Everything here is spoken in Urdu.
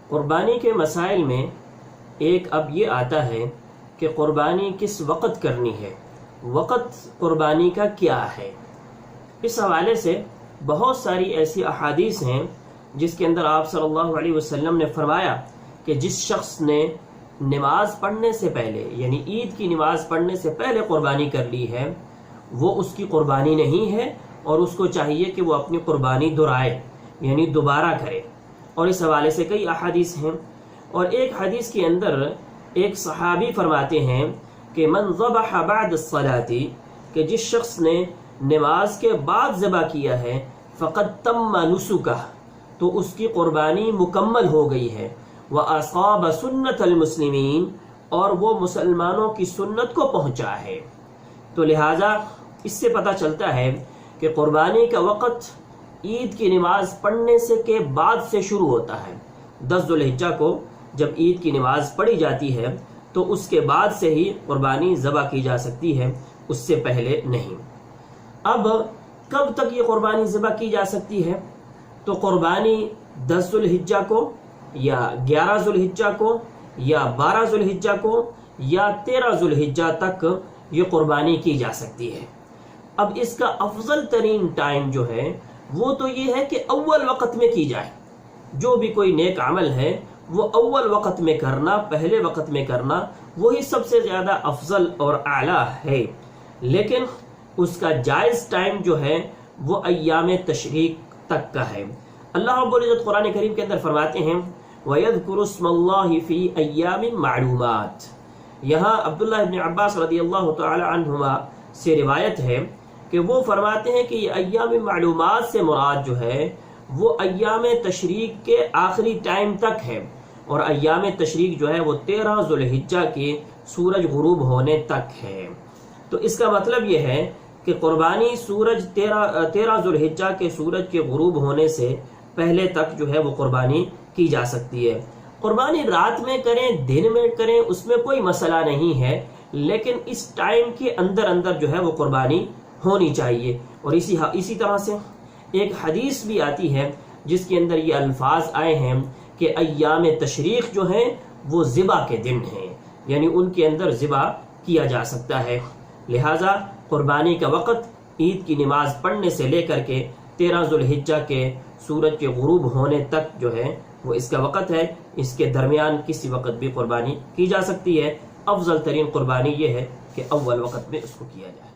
قربانی کے مسائل میں ایک اب یہ آتا ہے کہ قربانی کس وقت کرنی ہے، وقت قربانی کا کیا ہے۔ اس حوالے سے بہت ساری ایسی احادیث ہیں جس کے اندر آپ صلی اللہ علیہ وسلم نے فرمایا کہ جس شخص نے نماز پڑھنے سے پہلے، یعنی عید کی نماز پڑھنے سے پہلے قربانی کر لی ہے، وہ اس کی قربانی نہیں ہے، اور اس کو چاہیے کہ وہ اپنی قربانی دہرائے، یعنی دوبارہ کرے۔ اور اس حوالے سے کئی احادیث ہیں، اور ایک حدیث کے اندر ایک صحابی فرماتے ہیں کہ من ذبح بعد الصلاۃ، کہ جس شخص نے نماز کے بعد ذبح کیا ہے، فقد تم نسکہ، تو اس کی قربانی مکمل ہو گئی ہے، وَأَصَابَ سُنَّةَ الْمُسْلِمِينَ، اور وہ مسلمانوں کی سنت کو پہنچا ہے۔ تو لہٰذا اس سے پتہ چلتا ہے کہ قربانی کا وقت عید کی نماز پڑھنے سے کے بعد سے شروع ہوتا ہے۔ 10 ذو الحجہ کو جب عید کی نماز پڑھی جاتی ہے تو اس کے بعد سے ہی قربانی ذبح کی جا سکتی ہے، اس سے پہلے نہیں۔ اب کب تک یہ قربانی ذبح کی جا سکتی ہے؟ تو قربانی 10 ذو الحجہ کو، یا 11 ذو الحجہ کو، یا 12 ذو الحجہ کو، یا 13 ذو الحجہ تک یہ قربانی کی جا سکتی ہے۔ اب اس کا افضل ترین ٹائم جو ہے وہ تو یہ ہے کہ اول وقت میں کی جائے۔ جو بھی کوئی نیک عمل ہے وہ اول وقت میں کرنا، پہلے وقت میں کرنا، وہی سب سے زیادہ افضل اور اعلیٰ ہے۔ لیکن اس کا جائز ٹائم جو ہے وہ ایام تشریق تک کا ہے۔ اللہ رب العزت قرآن کریم کے اندر فرماتے ہیں وَيَذْكُرُ اسْمَ اللَّهِ فِي أَيَّامٍ مَعْلُومَاتٍ۔ یہاں عبداللہ ابن عباس رضی اللہ تعالی عنہما سے روایت ہے کہ وہ فرماتے ہیں کہ یہ ایام معلومات سے مراد جو ہے وہ ایام تشریق کے آخری ٹائم تک ہے، اور ایام تشریق جو ہے وہ 13 ذو الحجہ کے سورج غروب ہونے تک ہے۔ تو اس کا مطلب یہ ہے کہ قربانی 13 ذو الحجہ کے سورج کے غروب ہونے سے پہلے تک جو ہے وہ قربانی کی جا سکتی ہے۔ قربانی رات میں کریں، دن میں کریں، اس میں کوئی مسئلہ نہیں ہے، لیکن اس ٹائم کے اندر اندر جو ہے وہ قربانی ہونی چاہیے۔ اور اسی طرح سے ایک حدیث بھی آتی ہے جس کے اندر یہ الفاظ آئے ہیں کہ ایام تشریق جو ہیں وہ ذبح کے دن ہیں، یعنی ان کے اندر ذبح کیا جا سکتا ہے۔ لہٰذا قربانی کا وقت عید کی نماز پڑھنے سے لے کر کے 13 ذو الحجہ کے سورج کے غروب ہونے تک جو ہے وہ اس کا وقت ہے۔ اس کے درمیان کسی وقت بھی قربانی کی جا سکتی ہے۔ افضل ترین قربانی یہ ہے کہ اول وقت میں اس کو کیا جائے۔